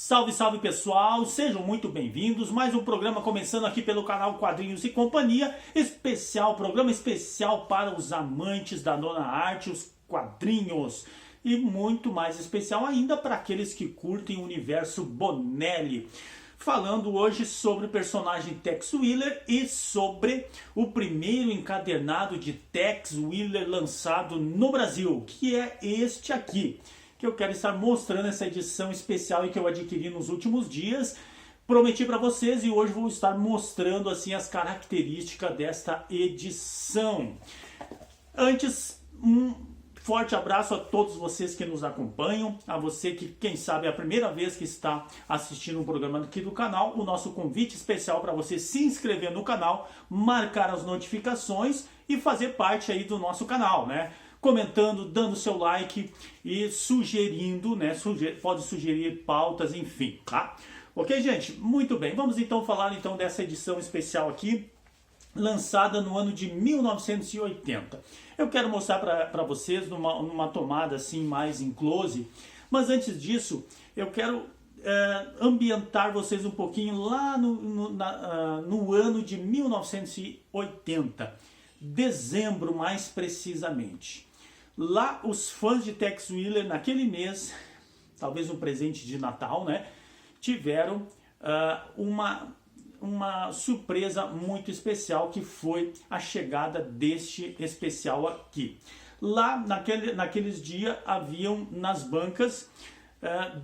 Salve, salve pessoal, sejam muito bem-vindos. Mais um programa começando aqui pelo canal Quadrinhos e Companhia, programa especial para os amantes da nona arte, os quadrinhos. E muito mais especial ainda para aqueles que curtem o universo Bonelli. Falando hoje sobre o personagem Tex Willer e sobre o primeiro encadernado de Tex Willer lançado no Brasil, que é este aqui, que eu quero estar mostrando essa edição especial e que eu adquiri nos últimos dias. Prometi para vocês e hoje vou estar mostrando assim as características desta edição. Antes, forte abraço a todos vocês que nos acompanham, a você que, quem sabe, é a primeira vez que está assistindo um programa aqui do canal. O nosso convite especial para você se inscrever no canal, marcar as notificações e fazer parte aí do nosso canal, né? Comentando, dando seu like e sugerindo, né? Pode sugerir pautas, enfim, tá? Ok, gente? Muito bem. Vamos então falar então dessa edição especial aqui, lançada no ano de 1980. Eu quero mostrar para vocês numa tomada assim mais em close, mas antes disso eu quero ambientar vocês um pouquinho lá no ano de 1980, dezembro mais precisamente. Lá os fãs de Tex Willer naquele mês, talvez um presente de Natal, né, tiveram uma surpresa muito especial, que foi a chegada deste especial aqui. Lá naqueles dias haviam nas bancas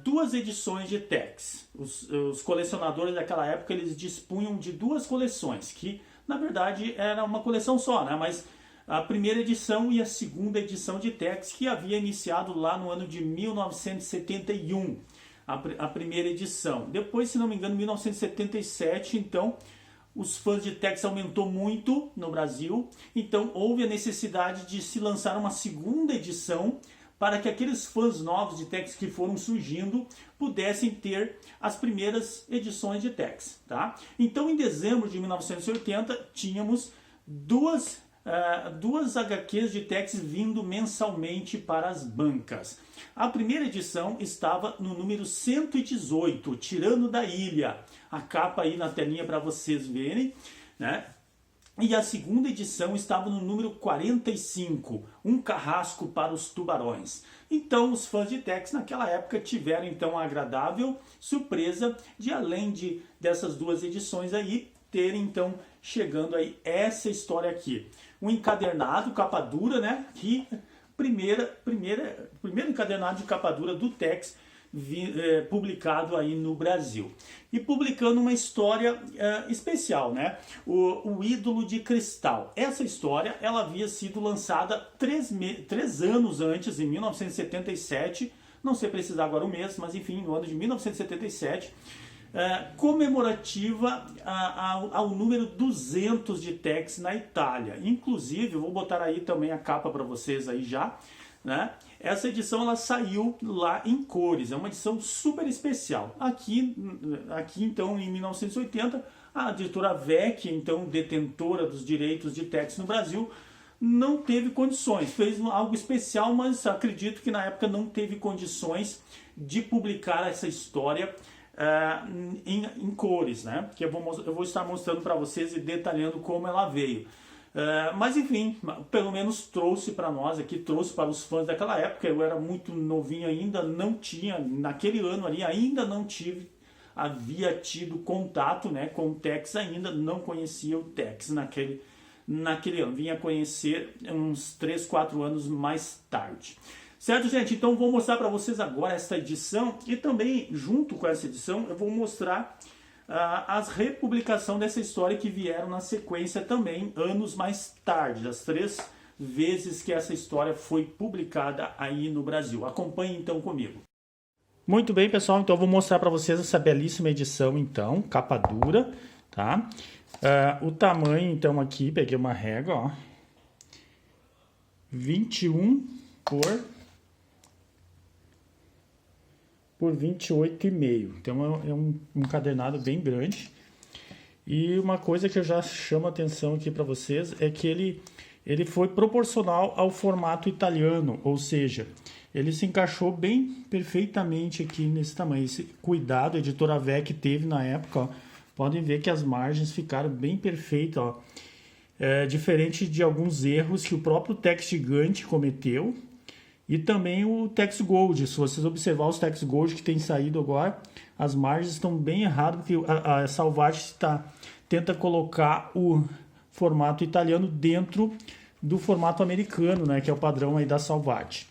duas edições de Tex. Os colecionadores daquela época eles dispunham de duas coleções, que na verdade era uma coleção só, né? Mas a primeira edição e a segunda edição de Tex, que havia iniciado lá no ano de 1971. A primeira edição. Depois, se não me engano, 1977, então, os fãs de Tex aumentou muito no Brasil. Então, houve a necessidade de se lançar uma segunda edição para que aqueles fãs novos de Tex que foram surgindo pudessem ter as primeiras edições de Tex, tá? Então, em dezembro de 1980, tínhamos duas HQs de Tex vindo mensalmente para as bancas. A primeira edição estava no número 118, Tirano da Ilha. A capa aí na telinha para vocês verem, né? E a segunda edição estava no número 45, Um Carrasco para os Tubarões. Então os fãs de Tex naquela época tiveram então a agradável surpresa de, além dessas duas edições aí, terem então chegando aí essa história aqui. Um encadernado, capa dura, né? Que primeiro encadernado de capa dura do Tex publicado aí no Brasil. E publicando uma história especial, né? O Ídolo de Cristal. Essa história ela havia sido lançada 3 anos antes, em 1977. Não sei precisar agora o mês, mas enfim, no ano de 1977. Comemorativa ao número 200 de Tex na Itália. Inclusive, eu vou botar aí também a capa para vocês aí já, né? Essa edição ela saiu lá em cores, é uma edição super especial. Aqui então, em 1980, a editora VEC, então detentora dos direitos de Tex no Brasil, não teve condições, fez algo especial, mas acredito que na época não teve condições de publicar essa história em cores, né? Que eu vou estar mostrando para vocês e detalhando como ela veio. Mas enfim, pelo menos trouxe para nós aqui, trouxe para os fãs daquela época. Eu era muito novinho ainda, não tinha, naquele ano ali, ainda não havia tido contato, né, com o Tex ainda, não conhecia o Tex naquele ano. Vinha conhecer uns 3, 4 anos mais tarde. Certo, gente? Então vou mostrar para vocês agora esta edição e também, junto com essa edição, eu vou mostrar as republicações dessa história que vieram na sequência também, anos mais tarde, as 3 vezes que essa história foi publicada aí no Brasil. Acompanhe então comigo. Muito bem, pessoal, então eu vou mostrar para vocês essa belíssima edição, então, capa dura, tá? O tamanho, então, aqui, peguei uma régua, ó, 21 por 28,5. Então é um encadernado bem grande. E uma coisa que eu já chamo a atenção aqui para vocês é que ele foi proporcional ao formato italiano, ou seja, ele se encaixou bem perfeitamente aqui nesse tamanho. Esse cuidado a editora Vec teve na época, ó. Podem ver que as margens ficaram bem perfeitas, ó. Diferente de alguns erros que o próprio Tex Gigante cometeu e também o Tex Gold. Se vocês observar os Tex Gold que tem saído agora, as margens estão bem erradas, porque a Salvage tenta colocar o formato italiano dentro do formato americano, né, que é o padrão aí da Salvage.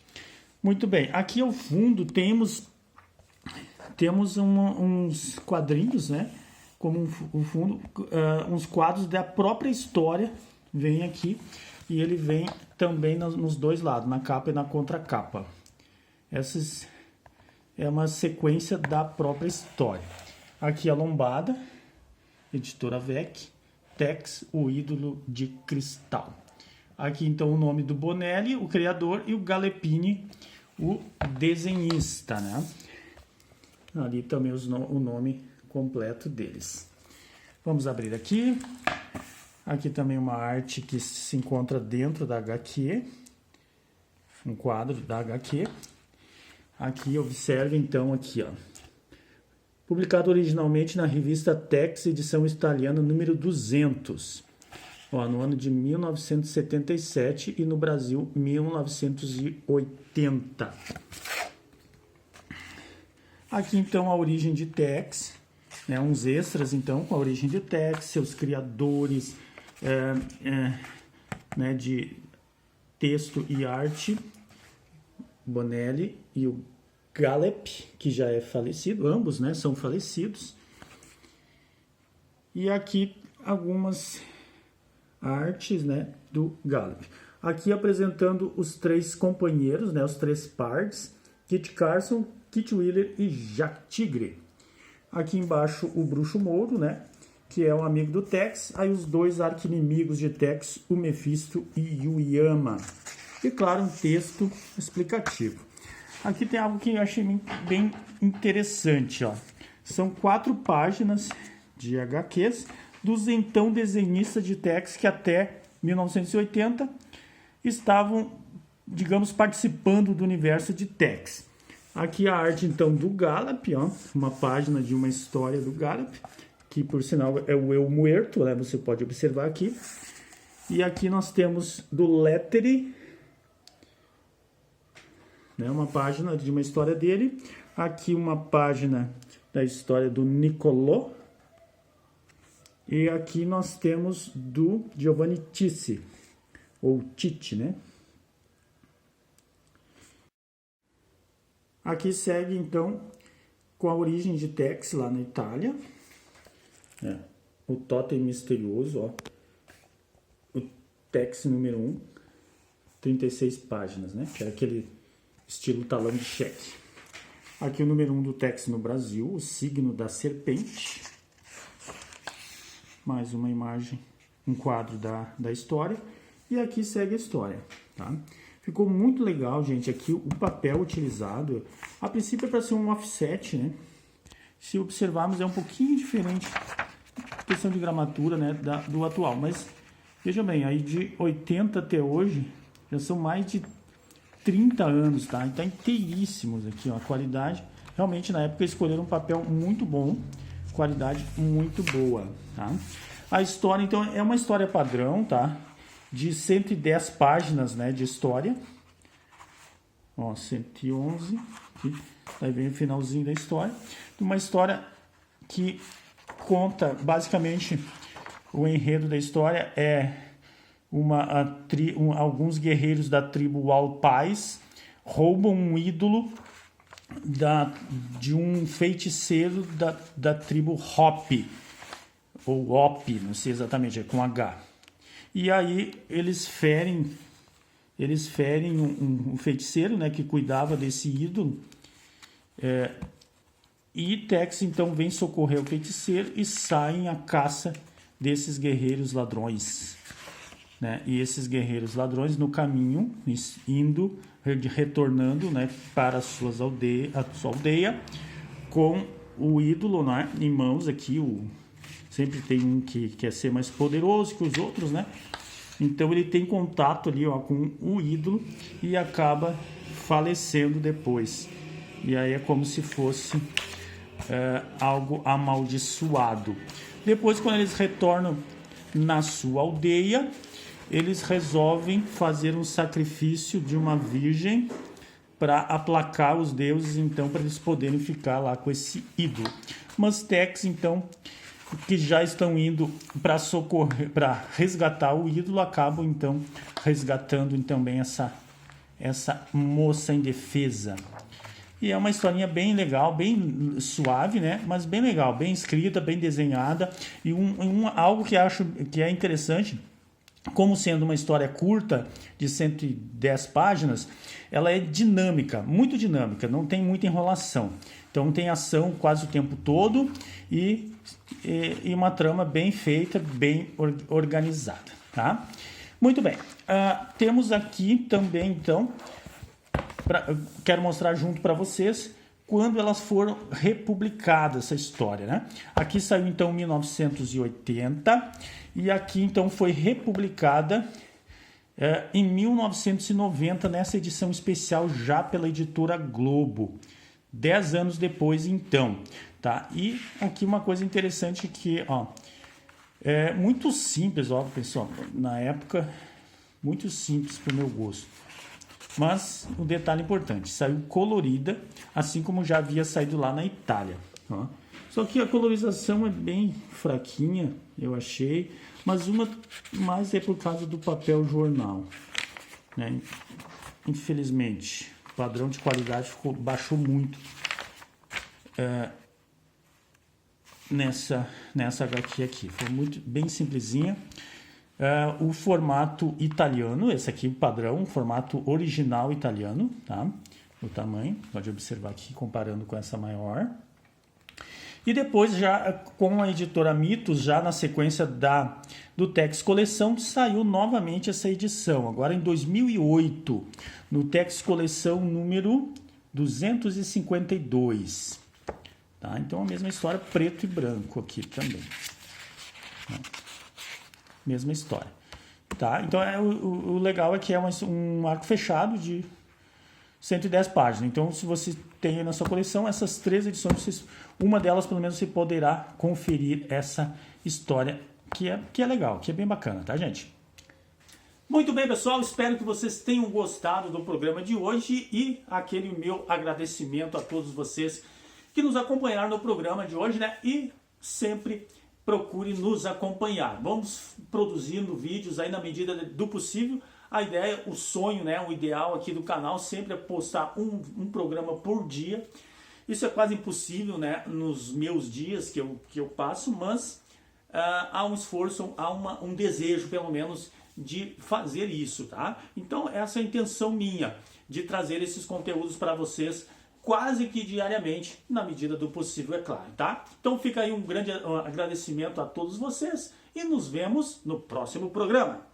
Muito bem, aqui ao fundo temos uns quadrinhos, né, como um fundo, uns quadros da própria história, vem aqui, e ele vem também nos dois lados, na capa e na contracapa. Essas é uma sequência da própria história. Aqui a lombada, editora Vec, Tex, o ídolo de cristal. Aqui então o nome do Bonelli, o criador, e o Galeppini, o desenhista, né? Ali também o nome completo deles. Vamos abrir aqui. Aqui também uma arte que se encontra dentro da HQ. Um quadro da HQ. Aqui, observe então aqui, ó. Publicado originalmente na revista Tex, edição italiana número 200. Ó, no ano de 1977 e no Brasil 1980. Aqui então a origem de Tex, né, uns extras então com a origem de Tex, seus criadores, né, de texto e arte, Bonelli e o Galep, que já é falecido, ambos, né, são falecidos. E aqui algumas artes, né, do Galep. Aqui apresentando os três companheiros, né, os três pards, Kit Carson, Kit Wheeler e Jack Tigre. Aqui embaixo o Bruxo Mouro, né, que é um amigo do Tex. Aí os dois arqui-inimigos de Tex, o Mephisto e o Yama. E claro, um texto explicativo. Aqui tem algo que eu achei bem interessante, ó. São 4 páginas de HQs dos então desenhistas de Tex que até 1980 estavam, digamos, participando do universo de Tex. Aqui a arte então do Galep, ó, uma página de uma história do Galep, que por sinal é o Eu Muerto, né? Você pode observar aqui. E aqui nós temos do Lettery, né? Uma página de uma história dele. Aqui uma página da história do Niccolò. E aqui nós temos do Giovanni Tizzi, ou Titi, né? Aqui segue, então, com a origem de Tex lá na Itália. O Totem Misterioso, ó. O Tex número 1, 36 páginas, né? Que é aquele estilo talão de cheque. Aqui o número 1 do Tex no Brasil, o signo da serpente. Mais uma imagem, um quadro da história. E aqui segue a história, tá? Ficou muito legal, gente. Aqui o papel utilizado, a princípio é para ser um offset, né? Se observarmos é um pouquinho diferente, questão de gramatura, né, do atual. Mas veja bem, aí de 80 até hoje já são mais de 30 anos, tá? Então inteiríssimos aqui, ó, a qualidade. Realmente na época escolheram um papel muito bom, qualidade muito boa, tá? A história então é uma história padrão, tá? De 110 páginas, né, de história. Ó, 111, aqui, aí vem o finalzinho da história. Uma história que conta, basicamente, o enredo da história é alguns guerreiros da tribo Walpais roubam um ídolo de um feiticeiro da tribo Hopi, ou Op, não sei exatamente, é com H. E aí eles ferem um feiticeiro, né, que cuidava desse ídolo. E Tex então vem socorrer o feiticeiro e saem à caça desses guerreiros ladrões, né? E esses guerreiros ladrões no caminho, retornando, né, para a sua aldeia com o ídolo, né, em mãos aqui. Sempre tem um que quer ser mais poderoso que os outros, né? Então ele tem contato ali, ó, com o ídolo e acaba falecendo depois. E aí é como se fosse algo amaldiçoado. Depois, quando eles retornam na sua aldeia, eles resolvem fazer um sacrifício de uma virgem para aplacar os deuses, então, para eles poderem ficar lá com esse ídolo. Maztecs, então, que já estão indo para socorrer, para resgatar o ídolo, acabam então resgatando também essa moça indefesa. E é uma historinha bem legal, bem suave, né? Mas bem legal, bem escrita, bem desenhada. E algo que acho que é interessante, como sendo uma história curta, de 110 páginas, ela é dinâmica, muito dinâmica, não tem muita enrolação. Então tem ação quase o tempo todo e uma trama bem feita, bem organizada, tá? Muito bem, temos aqui também, então, quero mostrar junto para vocês quando elas foram republicadas, essa história, né? Aqui saiu então em 1980 e aqui então foi republicada em 1990 nessa edição especial já pela editora Globo. 10 anos depois, então, tá? E aqui uma coisa interessante que, ó, é muito simples, ó, pessoal, na época, muito simples pro meu gosto. Mas um detalhe importante, saiu colorida, assim como já havia saído lá na Itália, ó. Só que a colorização é bem fraquinha, eu achei, mas mais é por causa do papel jornal, né? Infelizmente, o padrão de qualidade baixou muito nessa HQ aqui. Foi bem simplesinha. O formato italiano, esse aqui o padrão, o formato original italiano, tá? O tamanho, pode observar aqui comparando com essa maior. E depois já com a editora Mitos, já na sequência do Tex Coleção, saiu novamente essa edição, agora em 2008, no Tex Coleção número 252. Tá? Então a mesma história, preto e branco aqui também. Mesma história. Tá? Então o legal é que é um arco fechado de 110 páginas. Então, se você tem na sua coleção essas 3 edições, uma delas pelo menos você poderá conferir essa história que é legal, que é bem bacana, tá, gente? Muito bem, pessoal, espero que vocês tenham gostado do programa de hoje e aquele meu agradecimento a todos vocês que nos acompanharam no programa de hoje, né? E sempre procure nos acompanhar. Vamos produzindo vídeos aí na medida do possível. A ideia, o sonho, né, o ideal aqui do canal sempre é postar um programa por dia. Isso é quase impossível, né, nos meus dias que eu passo, mas há um esforço, há um desejo, pelo menos, de fazer isso, tá? Então, essa é a intenção minha, de trazer esses conteúdos para vocês quase que diariamente, na medida do possível, é claro, tá? Então, fica aí um grande agradecimento a todos vocês e nos vemos no próximo programa.